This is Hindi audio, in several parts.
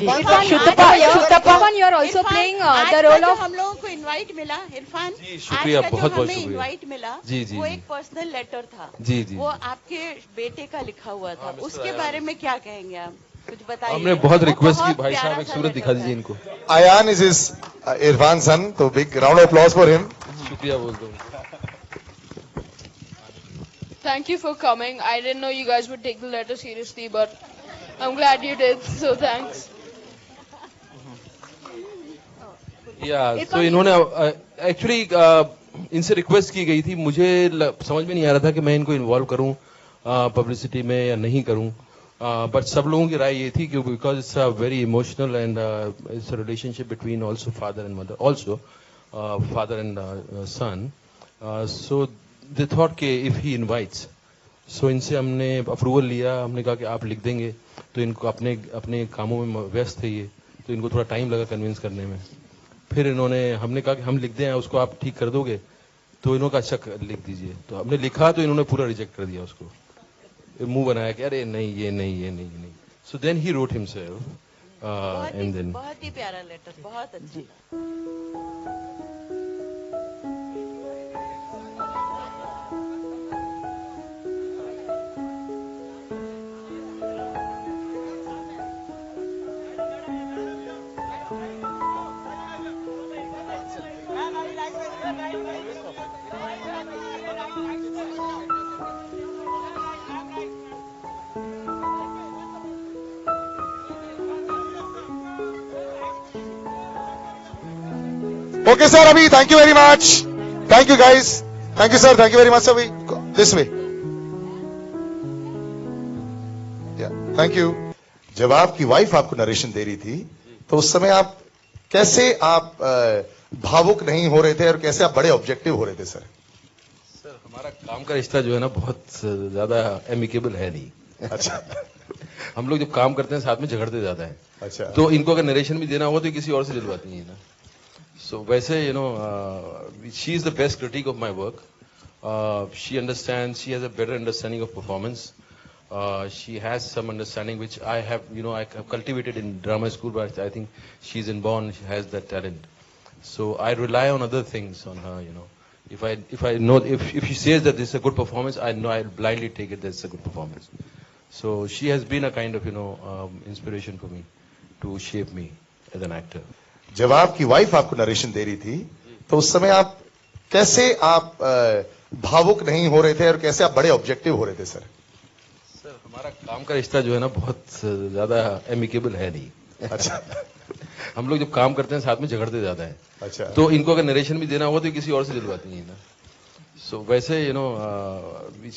Shutappan, you are also playing the role of. हम लोगों को इनवाइट मिला इरफान, जी शुक्रिया, बहुत बहुत शुक्रिया। इनवाइट मिला जी जी वो जी एक पर्सनल लेटर था। जी जी वो आपके बेटे का लिखा हुआ था, उसके बारे में क्या कहेंगे आप? कुछ बताइए। हमने बहुत रिक्वेस्ट की, भाई साहब एक सूरत दिखा दीजिए इनको। Ayan is his Irfan's son, so big round of applause for him. शुक्रिया बोल दो। Thank you for coming. I didn't know you guys would take the letter seriously, but I'm glad you did. So thanks. तो इन्होंने एक्चुअली इनसे रिक्वेस्ट की गई थी, मुझे समझ में नहीं आ रहा था कि मैं इनको इन्वॉल्व करूं पब्लिसिटी में या नहीं करूं, बट सब लोगों की राय ये थी कि because it's a very emotional and it's a relationship between also father and mother, also father and son, so they thought के इफ ही इनवाइट्स, सो इनसे हमने अप्रूवल लिया। हमने कहा कि आप लिख देंगे, तो इनको अपने अपने कामों में व्यस्त थे ये, तो इनको थोड़ा टाइम लगा कन्विंस करने में। फिर हमने कहा कि हम लिख दें, उसको आप ठीक कर दोगे, तो इन्होंने कहा अच्छा लिख दीजिए। तो हमने लिखा तो इन्होंने पूरा रिजेक्ट कर दिया उसको, मुंह बनाया कि अरे नहीं ये नहीं ये नहीं ये नहीं। So then he wrote himself and then. बहुत ही प्यारा लेटर, बहुत अच्छा। Okay, sir, Abhi, thank you very much. Thank you, guys. Thank you, sir. Thank you very much, Abhi. This way. Yeah, thank you. जब आपकी वाइफ आपको नरेशन दे रही थी, तो उस समय आप कैसे भावुक नहीं हो रहे थे और कैसे आप बड़े ऑब्जेक्टिव हो रहे थे, सर? सर हमारा काम का रिश्ता जो है ना बहुत ज्यादा एमिकेबल है नहीं। अच्छा। हम लोग जब काम करते हैं साथ में झगड़ते ज्यादा है। अच्छा। तो इनको अगर नरेशन भी देना होगा तो किसी और से दिलवाती है ना। So वैसे she is the best critic of my work. She understands. She has a better understanding of performance. She has some understanding which I have cultivated in drama school, but I think she's inborn. She has that talent. So I rely on other things on her. If I know if she says that this is a good performance, I know I'll blindly take it that it's a good performance. So she has been a kind of inspiration for me to shape me as an actor. जब आपकी वाइफ आपको नरेशन दे रही थी, तो उस समय आप कैसे भावुक नहीं हो रहे थे और कैसे आप बड़े ऑब्जेक्टिव हो रहे थे, सर? सर हमारा काम का रिश्ता जो है ना बहुत ज्यादा एमिकेबल है नहीं। अच्छा। हम लोग जब काम करते हैं साथ में झगड़ते ज्यादा है। अच्छा। तो इनको अगर नरेशन भी देना होगा तो किसी और से दिलवाती है ना। सो वैसे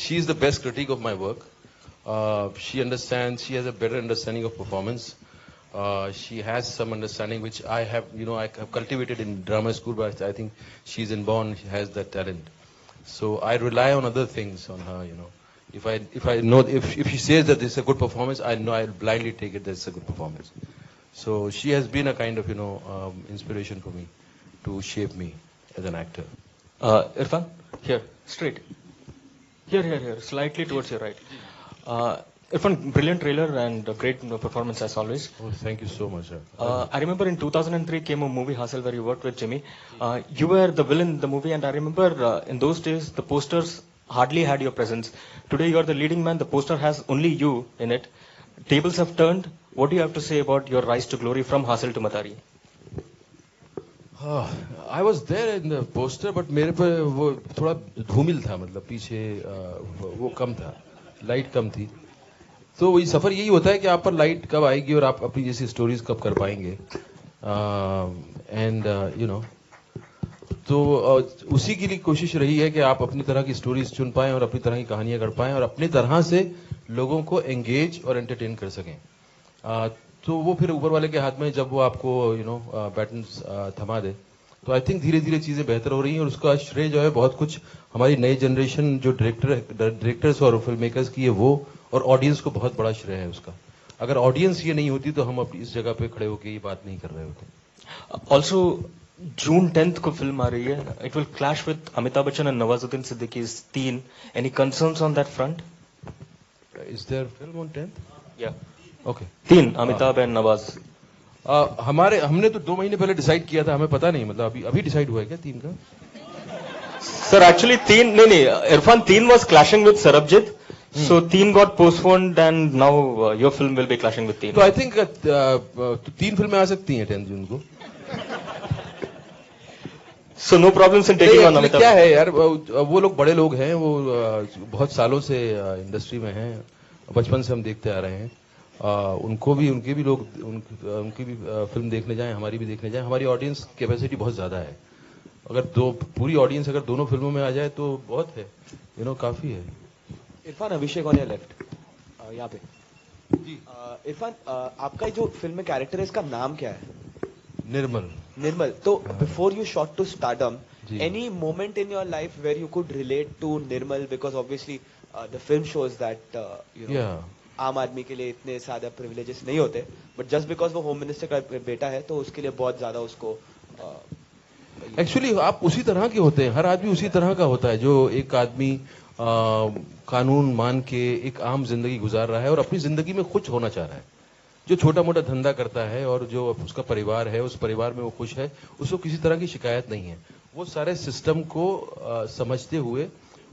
she is the best critic of my work. She understands, she has a better understanding of performance. She has some understanding which I have cultivated in drama school, but I think she's inborn. She has that talent. So I rely on other things on her. If I know if she says that this is a good performance, I know I'll blindly take it that it's a good performance. So she has been a kind of inspiration for me to shape me as an actor. Irfan, here, straight. Here, slightly towards your right. Irfan, brilliant trailer and a great performance as always. Oh, thank you so much, sir. I remember in 2003 came a movie Hustle where you worked with Jimmy. You were the villain in the movie, and I remember in those days the posters hardly had your presence. Today you are the leading man. The poster has only you in it. Tables have turned. What do you have to say about your rise to glory from Hustle to Matari? I was there in the poster, but मेरे पे वो थोड़ा धूमिल था, मतलब पीछे वो कम था, लाइट कम थी. तो वही सफर यही होता है कि आप पर लाइट कब आएगी और आप अपनी जैसी स्टोरीज कब कर पाएंगे. एंड तो उसी के लिए कोशिश रही है कि आप अपनी तरह की स्टोरीज चुन पाएं और अपनी तरह की कहानियां कर पाएं और अपनी तरह से लोगों को एंगेज और एंटरटेन कर सकें. तो वो फिर ऊपर वाले के हाथ में जब वो आपको बैटन थमा दे, तो आई थिंक धीरे धीरे चीजें बेहतर हो रही हैं. और उसका श्रेय जो है बहुत कुछ हमारी नई जनरेशन जो डायरेक्टर्स और फिल्म मेकर्स की है वो, और ऑडियंस को बहुत बड़ा श्रेय है उसका. अगर ऑडियंस ये नहीं होती तो हम अपनी इस जगह पे खड़े होकर ये बात नहीं कर रहे होते. ऑल्सो जून 10th को फिल्म आ रही है. It will clash with Amitabh Bachchan and Nawazuddin Siddiqui's 3. Any concerns on that front? Is there film on 10th? या ओके. 3 अमिताभ एंड नवाज. हमने तो 2 महीने पहले डिसाइड किया था, हमें पता नहीं, मतलब अभी डिसाइड हुआ है क्या टीम का? Sir, actually, नहीं, Irfan 3 was clashing with Sarabjit, so 3 got postponed and now your film will be clashing with 3. तो आई थिंक 3 फिल्में आ सकती हैं 10 जून को. So no problems in taking on Amitabh. क्या है यार, वो लोग बड़े लोग हैं, वो बहुत सालों से इंडस्ट्री में हैं, बचपन से हम देखते आ रहे हैं. उनकी भी फिल्म देखने जाएं, हमारी भी देखने जाएं. हमारी ऑडियंस कैपेसिटी बहुत ज्यादा है. अगर पूरी ऑडियंस अगर दोनों फिल्मों में आ जाए तो बहुत है, काफी है. इरफान, अभिषेक ऑन योर लेफ्ट, यहाँ पे जी. इरफान, आपका जो फिल्म में कैरेक्टर है इसका नाम क्या है? निर्मल. तो before you shot to stardom, any moment in your life where you could relate to Nirmal? Because obviously the film shows that आम आदमी के लिए इतने ज्यादा प्रिविलेजेस नहीं होते, बट जस्ट बिकॉज वो होम मिनिस्टर का बेटा है तो उसके लिए बहुत ज्यादा उसको एक्चुअली आप उसी तरह के होते हैं, हर आदमी उसी तरह का होता है, जो एक आदमी कानून मान के एक आम जिंदगी गुजार रहा है और अपनी जिंदगी में खुश होना चाह रहा है. जो छोटा मोटा धंधा करता है और जो उसका परिवार है, उस परिवार में वो खुश है, उसको किसी तरह की शिकायत नहीं है. वो सारे सिस्टम को समझते हुए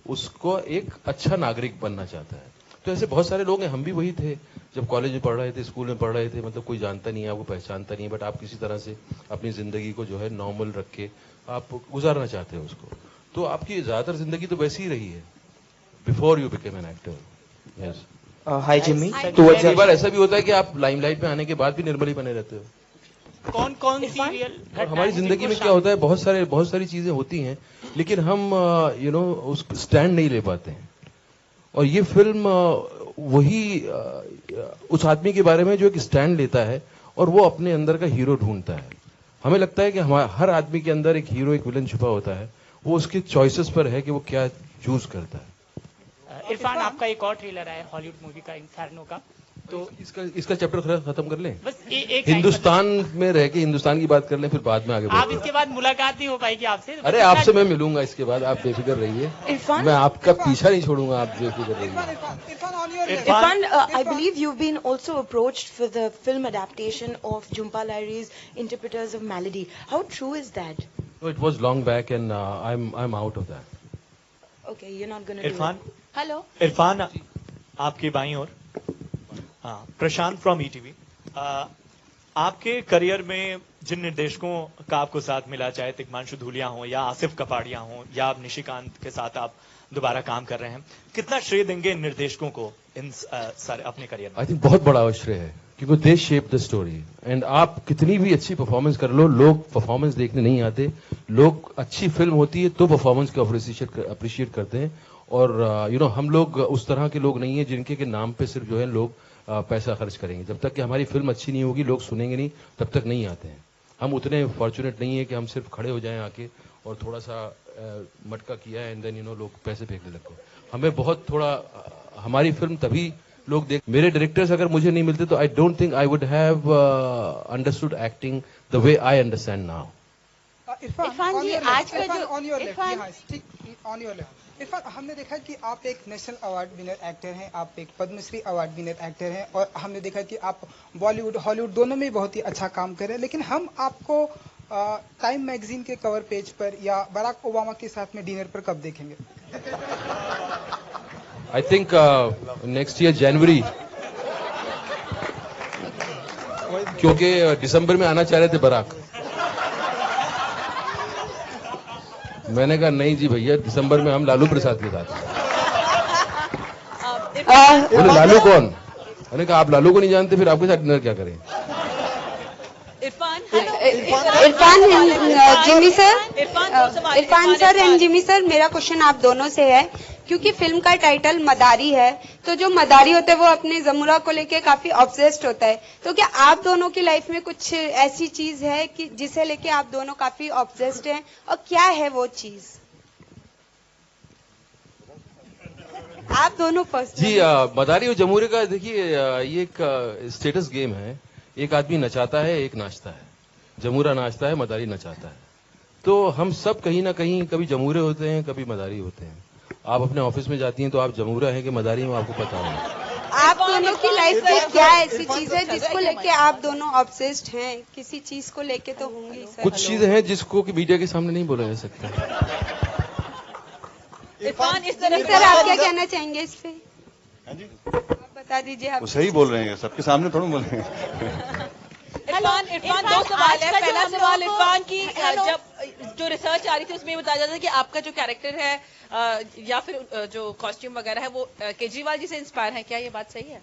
उसको एक अच्छा नागरिक बनना चाहता है. तो ऐसे बहुत सारे लोग हैं, हम भी वही थे जब कॉलेज में पढ़ रहे थे, स्कूल में पढ़ रहे थे. मतलब कोई जानता नहीं है, आपको पहचानता नहीं है, बट आप किसी तरह से अपनी जिंदगी को जो है नॉर्मल रख के आप गुजारना चाहते हो उसको. तो आपकी ज्यादातर जिंदगी तो वैसी ही रही है before you became an actor. Yes. Hi Jimmy. कई बार ऐसा भी होता है कि आप लाइमलाइट में आने के बाद भी निर्मली बने रहते हो. कौन सीरियल हमारी जिंदगी में क्या होता है, बहुत सारी चीजें होती हैं, लेकिन हम उस स्टैंड नहीं ले पाते हैं. और ये फिल्म वही उस आदमी के बारे में जो एक स्टैंड लेता है और वो अपने अंदर का हीरो ढूंढता है. हमें लगता है कि हर आदमी के अंदर एक हीरो, एक विलन छुपा होता है. वो उसके चॉइसेस पर है कि वो क्या चूज करता है. इरफान, आपका एक और ट्रेलर है हॉलीवुड मूवी का, इन्फर्नो का, तो इसका चैप्टर खत्म कर लें. बस एक हिंदुस्तान में रह के हिंदुस्तान की बात कर लें, फिर बाद में आगे आप इसके बाद मुलाकात नहीं हो पाएगी आपसे. अरे आपसे मैं मिलूंगा इसके बाद, आप बेफिक्र रहिए. मैं आपका पीछा नहीं छोड़ूंगा, आप बेफिक्र रहिए. Irfan, I believe you've been also approached for the film adaptation of Jhumpa Lahiri's Interpreters of Melody. How true is that? No, it was long back and I'm out of that. Okay, you're not going to do it. Irfan, hello. Irfan आपकी बाईं ओर. हाँ, प्रशांत फ्रॉम ईटीवी. आपके करियर में जिन निर्देशकों का आपको साथ मिला, चाहे तिग्मांशु धूलिया हो या आसिफ कपाड़िया हो या अब निशिकांत के साथ आप दोबारा काम कर रहे हैं, कितना श्रेय देंगे इन निर्देशकों को इन सारे अपने करियर में? आई थिंक बहुत बड़ा श्रेय है, क्योंकि दे शेप द स्टोरी. एंड आप कितनी भी अच्छी परफॉर्मेंस कर लो, लोग परफॉर्मेंस देखने नहीं आते. लोग अच्छी फिल्म होती है तो परफॉर्मेंस को अप्रिशिएट करते हैं. और हम लोग उस तरह के लोग नहीं है जिनके के नाम पे सिर्फ जो है लोग पैसा खर्च करेंगे. जब तक कि हमारी फिल्म अच्छी नहीं होगी, लोग सुनेंगे नहीं, तब तक नहीं आते हैं. हम उतने फॉर्चुनेट नहीं है कि हम सिर्फ खड़े हो जाएं आके और थोड़ा सा मटका किया है एंड देन लोग पैसे फेंकने लगते हैं. हमें बहुत थोड़ा हमारी फिल्म तभी लोग देख. मेरे डायरेक्टर्स अगर मुझे नहीं मिलते तो I don't think I would have understood acting the way I understand now. Irrfan ji, आज का जो ऑन योर लेफ्ट, इरफान, हमने देखा कि आप एक नेशनल अवार्ड विनर एक्टर हैं, आप एक पद्मश्री अवार्ड विनर एक्टर हैं, और हमने देखा कि आप बॉलीवुड हॉलीवुड दोनों में बहुत ही अच्छा काम कर रहे हैं. लेकिन हम आपको टाइम मैगजीन के कवर पेज पर या बराक ओबामा के साथ में डिनर पर कब देखेंगे? आई थिंक नेक्स्ट ईयर जनवरी, क्योंकि दिसंबर में आना चाह रहे थे बराक. मैंने कहा नहीं जी भैया, दिसंबर में हम लालू प्रसाद के साथ. बोले लालू कौन? मैंने कहा आप लालू को नहीं जानते, फिर आपके साथ डिनर क्या करें? Irfan Jimmy sir, Irfan sir and Jimmy sir, मेरा क्वेश्चन आप दोनों से है, क्योंकि फिल्म का टाइटल मदारी है, तो जो मदारी होता है वो अपने जमुरा को लेके काफी ऑब्सेस्ड होता है. तो क्या आप दोनों की लाइफ में कुछ ऐसी चीज है कि जिसे लेके आप दोनों काफी ऑब्सेस्ड हैं, और क्या है वो चीज? आप दोनों फर्स्ट. जी, मदारी और जमुरे का देखिए, ये एक स्टेटस गेम है. एक आदमी नचाता है, एक नाचता है. जमुरा नाचता है, मदारी नचाता है. तो हम सब कहीं ना कहीं कभी जमुरे होते हैं, कभी मदारी होते हैं. आप अपने ऑफिस में जाती हैं तो आप जमुरा हैं कि मदारी में, आपको पता होगा. आप दोनों की लाइफ में क्या ऐसी चीज है जिसको लेके आप दोनों ऑब्सेस्ड हैं? किसी चीज को लेके तो होंगी सर। कुछ चीजें हैं जिसको कि मीडिया के सामने नहीं बोला जा सकता। इरफान इस तरह सर आप क्या कहना चाहेंगे इस पे? आप बता दीजिए। आप वो सही बोल रहे हैं, सबके सामने थोड़ा बोल रहे हैं। इरफान दो सवाल है। पहला सवाल इरफान की जब जो रिसर्च आ रही थी उसमें बताया जाता है कि आपका जो कैरेक्टर है या फिर जो कॉस्ट्यूम वगैरह है वो केजरीवाल जी से इंस्पायर है, क्या ये बात सही है?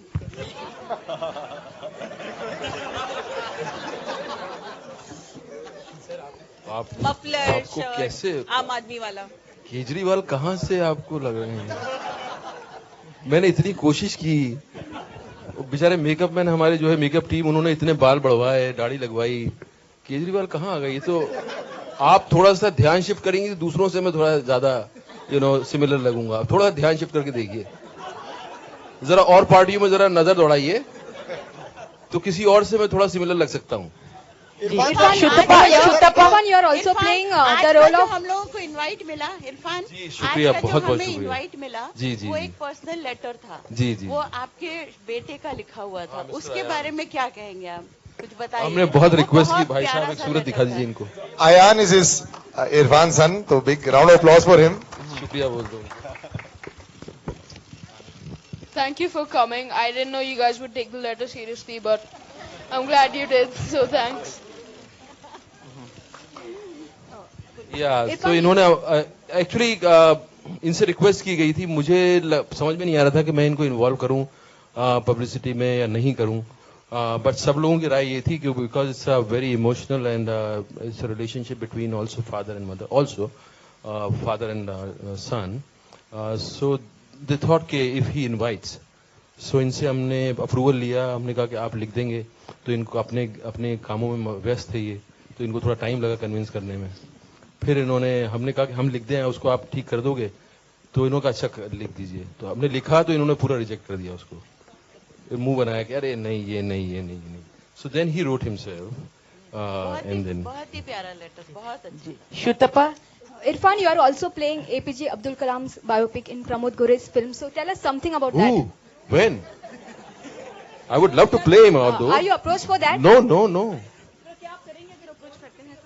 मफलर आपको कैसे आम आदमी वाला केजरीवाल कहाँ से आपको लग रहे हैं? मैंने इतनी कोशिश की, बेचारे मेकअप मैन हमारे जो है मेकअप टीम, उन्होंने इतने बाल बढ़वाए, दाढ़ी लगवाई, केजरीवाल कहाँ आ गई? ये तो आप थोड़ा सा ध्यान शिफ्ट करेंगे, दूसरों से मैं थोड़ा ज्यादा सिमिलर लगूंगा। थोड़ा ध्यान शिफ्ट करके देखिए, जरा और पार्टियों में जरा नजर दौड़ाइए, तो किसी और से मैं थोड़ा सिमिलर लग सकता हूँ। Irfan, you are also playing the role of. हम लोगों को इनवाइट मिला इरफान, शुक्रिया, बहुत बहुत शुक्रिया। इनवाइट मिला जी जी, वो एक पर्सनल लेटर था। जी जी, वो आपके बेटे का लिखा हुआ था, उसके बारे में क्या कहेंगे आप? कुछ बताइए। हमने बहुत रिक्वेस्ट की, भाई साहब एक सूरत दिखा दीजिए इनको। Ayan is his Irfan son, तो big round of applause for him. शुक्रिया बोल दो। Thank you for coming. I didn't know you guys would take the letter seriously, but I'm glad you did. So thanks. तो इन्होंने एक्चुअली इनसे रिक्वेस्ट की गई थी, मुझे समझ में नहीं आ रहा था कि मैं इनको इन्वॉल्व करूं पब्लिसिटी में या नहीं करूं, बट सब लोगों की राय ये थी कि because it's a very emotional and it's a relationship between also father and mother, also father and son, so they thought के इफ ही इनवाइट्स, सो इनसे हमने अप्रूवल लिया। हमने कहा कि आप लिख देंगे, तो इनको अपने कामों में व्यस्त थे ये, तो इनको थोड़ा टाइम लगा कन्विंस करने में। फिर हमने कहा कि हम लिख दें, उसको आप ठीक कर दोगे? तो इन्होंने कहा अच्छा लिख दीजिए। तो हमने लिखा तो इन्होंने पूरा रिजेक्ट कर दिया उसको, मुंह बनाया कि अरे नहीं ये नहीं। So then he wrote himself and then बहुत ही प्यारा लेटर, बहुत अच्छी। Shutapa, Irfan, you are also playing APJ Abdul Kalam's biopic in Pramod Gore's film. So tell us something about that. When? I would love to play him although. Are you approached for that? No.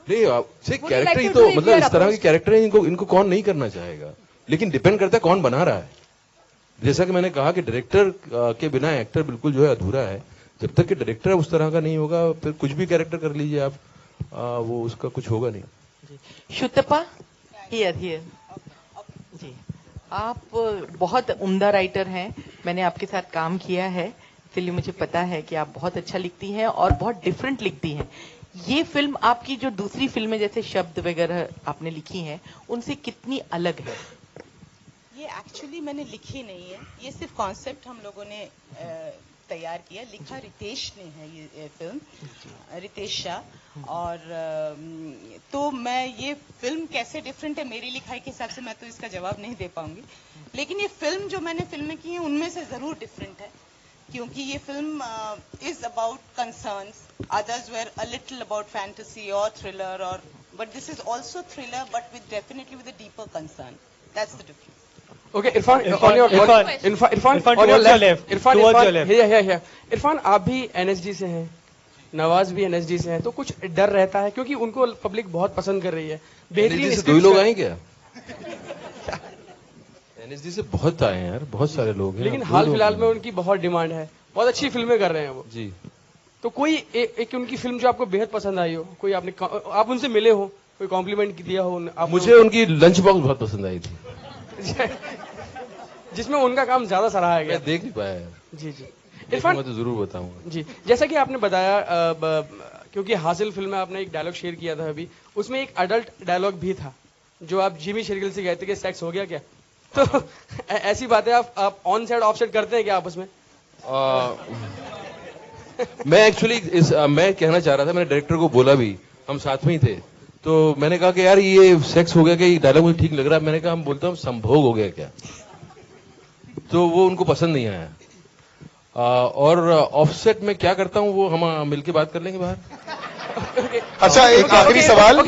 नहीं, से कैरेक्टर ही तो मतलब इस तरह के कैरेक्टर है, इनको कौन नहीं करना चाहेगा, लेकिन डिपेंड करता है कौन बना रहा है। जैसा कि मैंने कहा कि डायरेक्टर के बिना एक्टर बिल्कुल जो है अधूरा है। जब तक कि डायरेक्टर उस तरह का नहीं होगा, फिर कुछ भी कैरेक्टर कर लीजिए आप, वो उसका कुछ होगा नहीं। शुतपा, हियर जी, आप बहुत उम्दा राइटर हैं, मैंने आपके साथ काम किया है, इसलिए मुझे पता है कि आप बहुत अच्छा लिखती हैं और बहुत डिफरेंट लिखती हैं। ये फिल्म आपकी जो दूसरी फिल्में जैसे शब्द वगैरह आपने लिखी हैं, उनसे कितनी अलग है? ये एक्चुअली मैंने लिखी नहीं है, ये सिर्फ कॉन्सेप्ट हम लोगों ने तैयार किया। लिखा रितेश ने है ये फिल्म, रितेश शाह। और तो मैं ये फिल्म कैसे डिफरेंट है मेरी लिखाई के हिसाब से मैं तो इसका जवाब नहीं दे पाऊंगी, लेकिन ये फिल्म जो मैंने फिल्में की हैं उनमें से जरूर डिफरेंट है, क्योंकि ये film is about concerns, others were a little about fantasy or thriller, but this is also thriller, but definitely with a deeper concern. That's the difference. Okay, Irfan, on your left. Irfan, Irfan, आप भी NSD से हैं, नवाज भी NSD से हैं, तो कुछ डर रहता है क्योंकि उनको पब्लिक बहुत पसंद कर रही है। बेहतरीन से 2 लोग आए क्या? NSD से बहुत आए हैं यार, बहुत सारे लोग हैं, लेकिन हाल फिलहाल में उनकी बहुत डिमांड है, बहुत अच्छी फिल्में कर रहे हैं वो जी। तो कोई एक उनकी फिल्म जो आपको बेहद पसंद आई हो, कोई आप उनसे मिले हो, कोई कॉम्प्लीमेंट दिया हो? मुझे उनकी लंच बॉक्स बहुत पसंद आई थी जिसमें उनका काम ज्यादा सराहा गया। मैं देख नहीं पाया यार। जी इरफान, मैं तो जरूर बताऊंगा जी। जैसा कि आपने बताया, क्योंकि हासिल फिल्म में आपने एक डायलॉग शेयर किया था अभी, उसमें एक अडल्ट डायलॉग भी था जो आप जिमी शेरगिल से कहते कि सेक्स हो गया क्या? तो ऐसी बातें आप ऑन साइड ऑफ साइड करते हैं क्या आपस में? मैं एक्चुअली मैं कहना चाह रहा था, मैंने डायरेक्टर को बोला भी, हम साथ में ही थे, तो मैंने कहा कि यार ये सेक्स हो गया क्या, ये डायलॉग मुझे ठीक लग रहा है। मैंने कहा हम बोलते हैं संभोग हो गया क्या, तो वो उनको पसंद नहीं आया। और ऑफसेट में क्या करता हूँ वो हम मिलके बात कर लेंगे बाहर। अच्छा, एक आखिरी सवाल,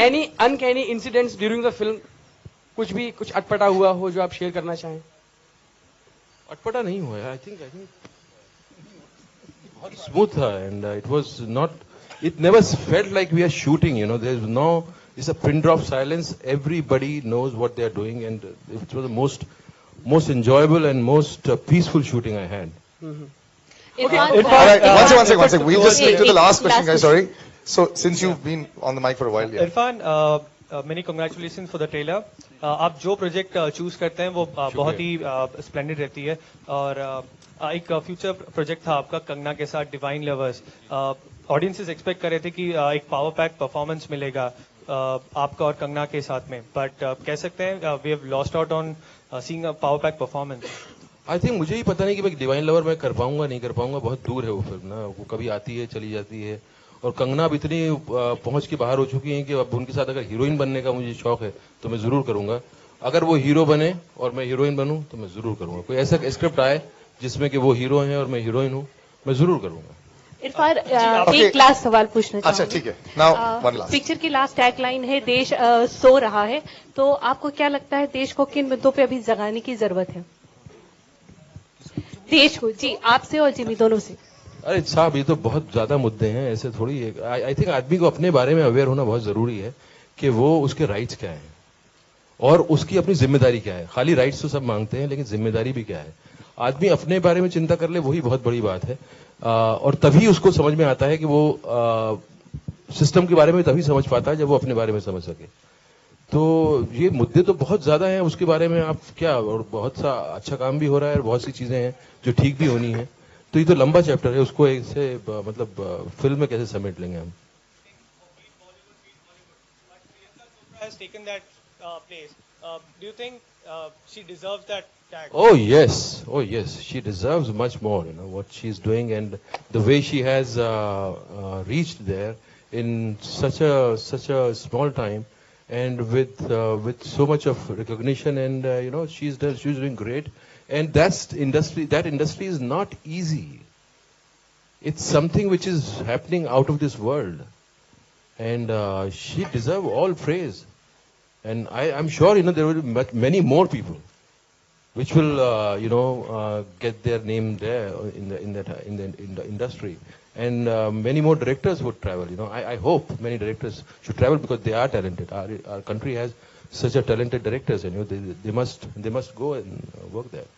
any uncanny incidents during the film, कुछ अटपटा हुआ हो जो आप शेयर करना चाहें? अटपटा नहीं हुआ है. I think बहुत स्मूथ था and it was not. It never felt like we are shooting. You know, there's no. It's a pin drop silence. Everybody knows what they are doing, and it was the most enjoyable and most peaceful shooting I had. Okay. All right. One second. We'll just stick to the last question, guys. Sorry. So, since you've been on the mic for a while, yeah. Irfan, many congratulations for the trailer. आप जो प्रोजेक्ट चूज करते हैं वो बहुत ही स्प्लेंडेड रहती है. और एक फ्यूचर प्रोजेक्ट था आपका कंगना के साथ, डिवाइन लवर्स. ऑडियंसेस एक्सपेक्ट कर रहे थे कि एक पावर पैक परफॉर्मेंस मिलेगा आपका और कंगना के साथ में, बट कह सकते हैं we have lost out on seeing a power pack performance. I think मुझे ही पता नहीं कि मैं डिवाइन लवर मैं कर पाऊंगा नहीं कर पाऊंगा. बहुत दूर है वो फिल्म ना. वो कभी आती है चली जाती है. और कंगना अब इतनी पहुंच के बाहर हो चुकी है कि अब उनके साथ अगर हीरोइन बनने का मुझे शौक है तो मैं जरूर करूंगा. अगर वो हीरो बने और मैं हीरोइन बनूं तो मैं जरूर करूंगा. कोई ऐसा स्क्रिप्ट आए जिसमें कि वो हीरो हैं और मैं हीरोइन हूं, मैं जरूर करूंगा. इरफान, एक लास्ट सवाल पूछना चाहूंगी. अच्छा ठीक है. Now one last. पिक्चर की लास्ट टैग लाइन है देश सो रहा है, तो आपको क्या लगता है देश को किन मुद्दों पे अभी जगाने की जरूरत है? देश को. जी, आपसे और जिमी दोनों से. अरे साहब, ये तो बहुत ज्यादा मुद्दे हैं, ऐसे थोड़ी है. आई थिंक आदमी को अपने बारे में अवेयर होना बहुत जरूरी है कि वो उसके राइट्स क्या हैं और उसकी अपनी जिम्मेदारी क्या है. खाली राइट्स तो सब मांगते हैं, लेकिन जिम्मेदारी भी क्या है. आदमी अपने बारे में चिंता कर ले, वही बहुत बड़ी बात है. और तभी उसको समझ में आता है कि वो सिस्टम के बारे में तभी समझ पाता है जब वो अपने बारे में समझ सके. तो ये मुद्दे तो बहुत ज्यादा हैं, उसके बारे में आप क्या. और बहुत सा अच्छा काम भी हो रहा है और बहुत सी चीजें हैं जो ठीक भी होनी है. तो ये तो लंबा चैप्टर है, उसको ऐसे मतलब फिल्म में कैसे समेट लेंगे हम. Do you think she deserves that tag? Oh yes, she deserves much more. You know what she's doing and the way she has reached there in such a small time, and with so much of recognition, and you know she's doing great. And that industry is not easy. It's something which is happening out of this world, and she deserves all praise. And I'm sure there will be many more people which will get their name there in the industry, and many more directors would travel. I hope many directors should travel because they are talented. Our country has such a talented directors, and they must go and work there.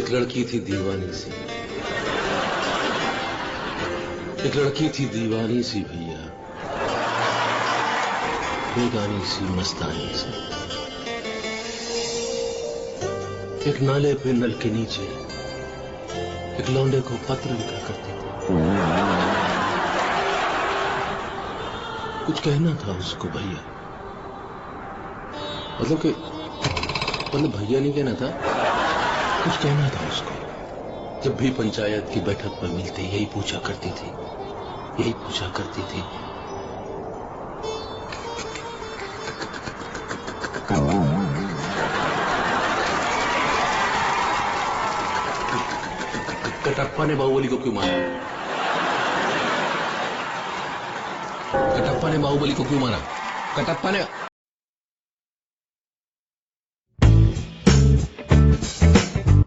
एक लड़की थी दीवानी सी, एक लड़की थी दीवानी सी भैया, बेगानी सी मस्तानी सी. एक नाले पे नल के नीचे एक लौंडे को पत्र लिखा करते थे। कुछ कहना था उसको भैया, मतलब भैया नहीं कहना था, कुछ कहना था उसको। जब भी पंचायत की बैठक पर मिलते यही पूछा करती थी, यही पूछा करती थी, कटप्पा ने बाहुबली को क्यों मारा? कटप्पा ने बाहुबली को क्यों मारा? कटप्पा ने